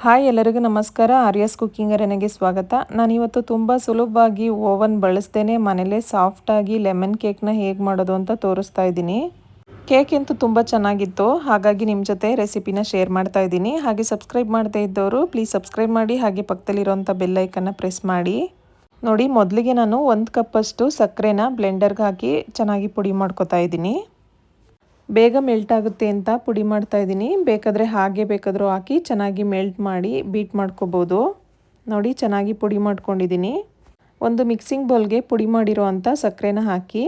Hi ಎಲ್ಲರಿಗೂ ನಮಸ್ಕಾರ. Aryas cooking ಅರೇನೆಗೆ ಸ್ವಾಗತ. ನಾನಿವತ್ತು ತುಂಬ ಸುಲಭವಾಗಿ ಓವನ್ ಬಳಸ್ದೇನೆ ಮನೇಲೇ ಸಾಫ್ಟಾಗಿ ಲೆಮನ್ ಕೇಕ್ನ ಹೇಗೆ ಮಾಡೋದು ಅಂತ ತೋರಿಸ್ತಾ ಇದ್ದೀನಿ. ಕೇಕ್ ಅಂತೂ ತುಂಬ ಚೆನ್ನಾಗಿತ್ತು, ಹಾಗಾಗಿ ನಿಮ್ಮ ಜೊತೆ ರೆಸಿಪಿನ ಶೇರ್ ಮಾಡ್ತಾ ಇದ್ದೀನಿ. ಹಾಗೆ ಸಬ್ಸ್ಕ್ರೈಬ್ ಮಾಡದೇ ಇದ್ದವರು ಪ್ಲೀಸ್ ಸಬ್ಸ್ಕ್ರೈಬ್ ಮಾಡಿ, ಹಾಗೆ ಪಕ್ಕದಲ್ಲಿರೋಂಥ ಬೆಲ್ ಐಕನ್ನ ಪ್ರೆಸ್ ಮಾಡಿ. ನೋಡಿ, ಮೊದಲಿಗೆ ನಾನು 1 ಕಪ್ಪಷ್ಟು ಸಕ್ಕರೆನ ಬ್ಲೆಂಡರ್ಗೆ ಹಾಕಿ ಚೆನ್ನಾಗಿ ಪುಡಿ ಮಾಡ್ಕೊತಾ ಇದ್ದೀನಿ. ಬೇಗ ಮೆಲ್ಟ್ ಆಗುತ್ತೆ ಅಂತ ಪುಡಿ ಮಾಡ್ತಾ ಇದ್ದೀನಿ. ಬೇಕಾದರೆ ಹಾಗೆ ಬೇಕಾದರೂ ಹಾಕಿ ಚೆನ್ನಾಗಿ ಮೆಲ್ಟ್ ಮಾಡಿ ಬೀಟ್ ಮಾಡ್ಕೋಬೋದು. ನೋಡಿ, ಚೆನ್ನಾಗಿ ಪುಡಿ ಮಾಡ್ಕೊಂಡಿದ್ದೀನಿ. ಒಂದು ಮಿಕ್ಸಿಂಗ್ ಬೌಲ್ಗೆ ಪುಡಿ ಮಾಡಿರೋ ಅಂಥ ಸಕ್ಕರೆನ ಹಾಕಿ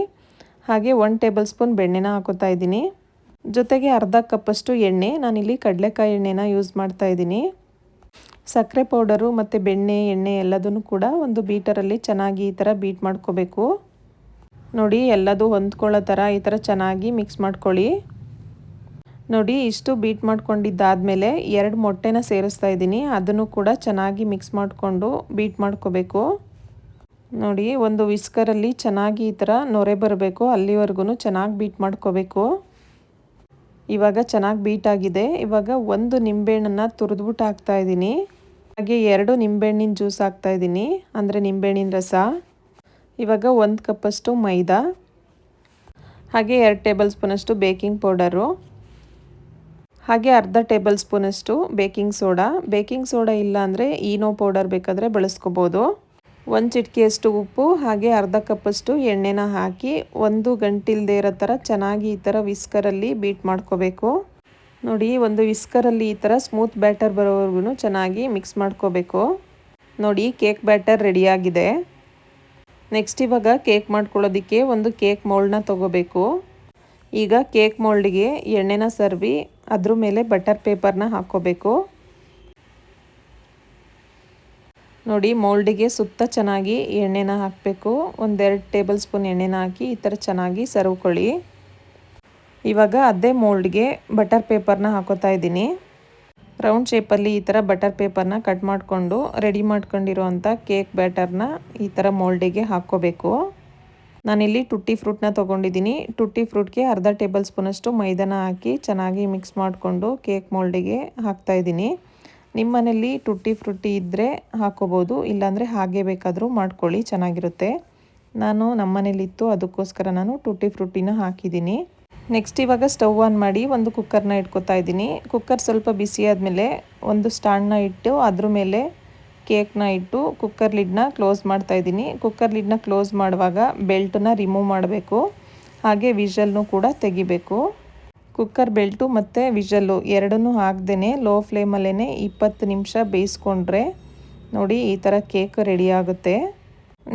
ಹಾಗೆ 1 ಟೇಬಲ್ ಸ್ಪೂನ್ ಬೆಣ್ಣೆನ ಹಾಕೋತಾ ಇದ್ದೀನಿ. ಜೊತೆಗೆ ಅರ್ಧ ಕಪ್ಪಷ್ಟು ಎಣ್ಣೆ, ನಾನಿಲ್ಲಿ ಕಡಲೆಕಾಯಿ ಎಣ್ಣೆನ ಯೂಸ್ ಮಾಡ್ತಾ ಇದ್ದೀನಿ. ಸಕ್ಕರೆ ಪೌಡರು ಮತ್ತು ಬೆಣ್ಣೆ ಎಣ್ಣೆ ಎಲ್ಲದನ್ನು ಕೂಡ ಒಂದು ಬೀಟರಲ್ಲಿ ಚೆನ್ನಾಗಿ ಈ ಥರ ಬೀಟ್ ಮಾಡ್ಕೋಬೇಕು. ನೋಡಿ, ಎಲ್ಲದೂ ಹೊಂದ್ಕೊಳ್ಳೋ ಥರ ಈ ಥರ ಚೆನ್ನಾಗಿ ಮಿಕ್ಸ್ ಮಾಡ್ಕೊಳ್ಳಿ. ನೋಡಿ, ಇಷ್ಟು ಬೀಟ್ ಮಾಡ್ಕೊಂಡಿದ್ದಾದಮೇಲೆ 2 ಮೊಟ್ಟೆನ ಸೇರಿಸ್ತಾ ಇದ್ದೀನಿ. ಅದನ್ನು ಕೂಡ ಚೆನ್ನಾಗಿ ಮಿಕ್ಸ್ ಮಾಡಿಕೊಂಡು ಬೀಟ್ ಮಾಡ್ಕೋಬೇಕು. ನೋಡಿ, ಒಂದು ವಿಸ್ಕರಲ್ಲಿ ಚೆನ್ನಾಗಿ ಈ ಥರ ನೊರೆ ಬರಬೇಕು, ಅಲ್ಲಿವರೆಗೂ ಚೆನ್ನಾಗಿ ಬೀಟ್ ಮಾಡ್ಕೋಬೇಕು. ಇವಾಗ ಚೆನ್ನಾಗಿ ಬೀಟ್ ಆಗಿದೆ. ಇವಾಗ 1 ನಿಂಬೆಹಣ್ಣನ್ನು ತುರಿದ್ಬಿಟ್ಟು ಹಾಕ್ತಾ ಇದ್ದೀನಿ. ಹಾಗೆ 2 ನಿಂಬೆಹಣ್ಣಿನ ಜ್ಯೂಸ್ ಹಾಕ್ತಾ ಇದ್ದೀನಿ, ಅಂದರೆ ನಿಂಬೆಹಣ್ಣಿನ ರಸ. ಇವಾಗ 1 ಕಪ್ಪಷ್ಟು ಮೈದಾ, ಹಾಗೆ 2 ಟೇಬಲ್ ಸ್ಪೂನಷ್ಟು ಬೇಕಿಂಗ್ ಪೌಡರು, ಹಾಗೆ ಅರ್ಧ ಟೇಬಲ್ ಸ್ಪೂನಷ್ಟು ಬೇಕಿಂಗ್ ಸೋಡಾ. ಬೇಕಿಂಗ್ ಸೋಡಾ ಇಲ್ಲ ಅಂದರೆ ಈನೋ ಪೌಡರ್ ಬೇಕಾದರೆ ಬಳಸ್ಕೋಬೋದು. 1 ಚಿಟಿಕೆಯಷ್ಟು ಉಪ್ಪು, ಹಾಗೆ ಅರ್ಧ ಕಪ್ಪಷ್ಟು ಎಣ್ಣೆನ ಹಾಕಿ 1 ಗಂಟಿಲ್ದೇ ಇರೋ ಥರ ಚೆನ್ನಾಗಿ ಈ ಥರ ವಿಸ್ಕರಲ್ಲಿ ಬೀಟ್ ಮಾಡ್ಕೋಬೇಕು. ನೋಡಿ, ಒಂದು ವಿಸ್ಕರಲ್ಲಿ ಈ ಥರ ಸ್ಮೂತ್ ಬ್ಯಾಟರ್ ಬರೋವರೆಗೂ ಚೆನ್ನಾಗಿ ಮಿಕ್ಸ್ ಮಾಡ್ಕೋಬೇಕು. ನೋಡಿ, ಕೇಕ್ ಬ್ಯಾಟರ್ ರೆಡಿಯಾಗಿದೆ. ನೆಕ್ಸ್ಟ್ ಇವಾಗ ಕೇಕ್ ಮಾಡ್ಕೊಳ್ಳೋದಕ್ಕೆ ಒಂದು ಕೇಕ್ ಮೋಲ್ಡ್ನ ತೊಗೋಬೇಕು. ಈಗ ಕೇಕ್ ಮೋಲ್ಡಿಗೆ ಎಣ್ಣೆನ ಸರ್ವಿ ಅದ್ರ ಮೇಲೆ ಬಟರ್ ಪೇಪರ್ನ ಹಾಕ್ಕೋಬೇಕು. ನೋಡಿ, ಮೋಲ್ಡಿಗೆ ಸುತ್ತ ಚೆನ್ನಾಗಿ ಎಣ್ಣೆನ ಹಾಕಬೇಕು. 1-2 ಟೇಬಲ್ ಸ್ಪೂನ್ ಎಣ್ಣೆನ ಹಾಕಿ ಈ ಥರ ಚೆನ್ನಾಗಿ ಸರ್ವ್ಕೊಳ್ಳಿ. ಇವಾಗ ಅದೇ ಮೋಲ್ಡ್ಗೆ ಬಟರ್ ಪೇಪರ್ನ ಹಾಕೋತಾ ಇದ್ದೀನಿ. ರೌಂಡ್ ಶೇಪಲ್ಲಿ ಈ ಥರ ಬಟರ್ ಪೇಪರ್ನ ಕಟ್ ಮಾಡಿಕೊಂಡು ರೆಡಿ ಮಾಡ್ಕೊಂಡಿರೋವಂಥ ಕೇಕ್ ಬ್ಯಾಟರ್ನ ಈ ಥರ ಮೋಲ್ಡಿಗೆ ಹಾಕ್ಕೋಬೇಕು. ನಾನಿಲ್ಲಿ ಟುಟ್ಟಿ ಫ್ರೂಟ್ನ ತೊಗೊಂಡಿದ್ದೀನಿ. ಟುಟ್ಟಿ ಫ್ರೂಟ್ಗೆ ಅರ್ಧ ಟೇಬಲ್ ಸ್ಪೂನಷ್ಟು ಮೈದಾನ ಹಾಕಿ ಚೆನ್ನಾಗಿ ಮಿಕ್ಸ್ ಮಾಡಿಕೊಂಡು ಕೇಕ್ ಮೋಲ್ಡಿಗೆ ಹಾಕ್ತಾಯಿದ್ದೀನಿ. ನಿಮ್ಮ ಮನೇಲಿ ಟುಟ್ಟಿ ಫ್ರೂಟಿ ಇದ್ದರೆ ಹಾಕ್ಕೋಬೋದು, ಇಲ್ಲಾಂದರೆ ಹಾಗೆ ಬೇಕಾದರೂ ಮಾಡ್ಕೊಳ್ಳಿ, ಚೆನ್ನಾಗಿರುತ್ತೆ. ನಮ್ಮ ಮನೇಲಿತ್ತು, ಅದಕ್ಕೋಸ್ಕರ ನಾನು ಟುಟ್ಟಿ ಫ್ರೂಟಿನ ಹಾಕಿದ್ದೀನಿ. ನೆಕ್ಸ್ಟ್ ಇವಾಗ ಸ್ಟವ್ ಆನ್ ಮಾಡಿ ಒಂದು ಕುಕ್ಕರ್ನ ಇಟ್ಕೊತಾ ಇದ್ದೀನಿ. ಕುಕ್ಕರ್ ಸ್ವಲ್ಪ ಬಿಸಿ ಆದಮೇಲೆ ಒಂದು ಸ್ಟ್ಯಾಂಡ್ನ ಇಟ್ಟು ಅದ್ರ ಮೇಲೆ ಕೇಕ್ನ ಇಟ್ಟು ಕುಕ್ಕರ್ ಲಿಡ್ನ ಕ್ಲೋಸ್ ಮಾಡ್ತಾ ಇದ್ದೀನಿ. ಕುಕ್ಕರ್ ಲಿಡ್ನ ಕ್ಲೋಸ್ ಮಾಡುವಾಗ ಬೆಲ್ಟನ್ನ ರಿಮೂವ್ ಮಾಡಬೇಕು, ಹಾಗೆ ವಿಷಲ್ನು ಕೂಡ ತೆಗಿಬೇಕು. ಕುಕ್ಕರ್ ಬೆಲ್ಟು ಮತ್ತು ವಿಷಲ್ಲು ಎರಡನ್ನೂ ಹಾಕ್ದೇ ಲೋ ಫ್ಲೇಮಲ್ಲೇ 20 ನಿಮಿಷ ಬೇಯಿಸ್ಕೊಂಡ್ರೆ ನೋಡಿ ಈ ಥರ ಕೇಕ್ ರೆಡಿ ಆಗುತ್ತೆ.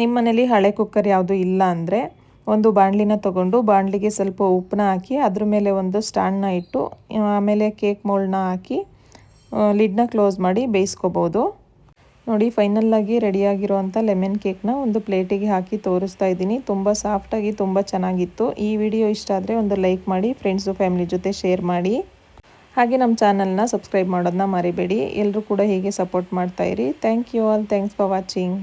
ನಿಮ್ಮ ಮನೇಲಿ ಹಳೆ ಕುಕ್ಕರ್ ಯಾವುದು ಇಲ್ಲ ಅಂದರೆ ಒಂದು ಬಾಣಲಿನ ತೊಗೊಂಡು ಬಾಣಲಿಗೆ ಸ್ವಲ್ಪ ಉಪ್ಪನ್ನ ಹಾಕಿ ಅದ್ರ ಮೇಲೆ ಒಂದು ಸ್ಟ್ಯಾಂಡ್ನ ಇಟ್ಟು ಆಮೇಲೆ ಕೇಕ್ ಮೋಲ್ಡ್ನ ಹಾಕಿ ಲಿಡ್ನ ಕ್ಲೋಸ್ ಮಾಡಿ ಬೇಯಿಸ್ಕೋಬೋದು. ನೋಡಿ, ಫೈನಲ್ಲಾಗಿ ರೆಡಿಯಾಗಿರೋವಂಥ ಲೆಮನ್ ಕೇಕ್ನ ಒಂದು ಪ್ಲೇಟಿಗೆ ಹಾಕಿ ತೋರಿಸ್ತಾ ಇದ್ದೀನಿ. ತುಂಬ ಸಾಫ್ಟಾಗಿ ತುಂಬ ಚೆನ್ನಾಗಿತ್ತು. ಈ ವಿಡಿಯೋ ಇಷ್ಟ ಆದರೆ ಒಂದು ಲೈಕ್ ಮಾಡಿ, ಫ್ರೆಂಡ್ಸು ಫ್ಯಾಮಿಲಿ ಜೊತೆ ಶೇರ್ ಮಾಡಿ, ಹಾಗೆ ನಮ್ಮ ಚಾನಲ್ನ ಸಬ್ಸ್ಕ್ರೈಬ್ ಮಾಡೋದನ್ನ ಮರಿಬೇಡಿ. ಎಲ್ಲರೂ ಕೂಡ ಹೀಗೆ ಸಪೋರ್ಟ್ ಮಾಡ್ತಾಯಿರಿ. Thank you all. Thanks for watching.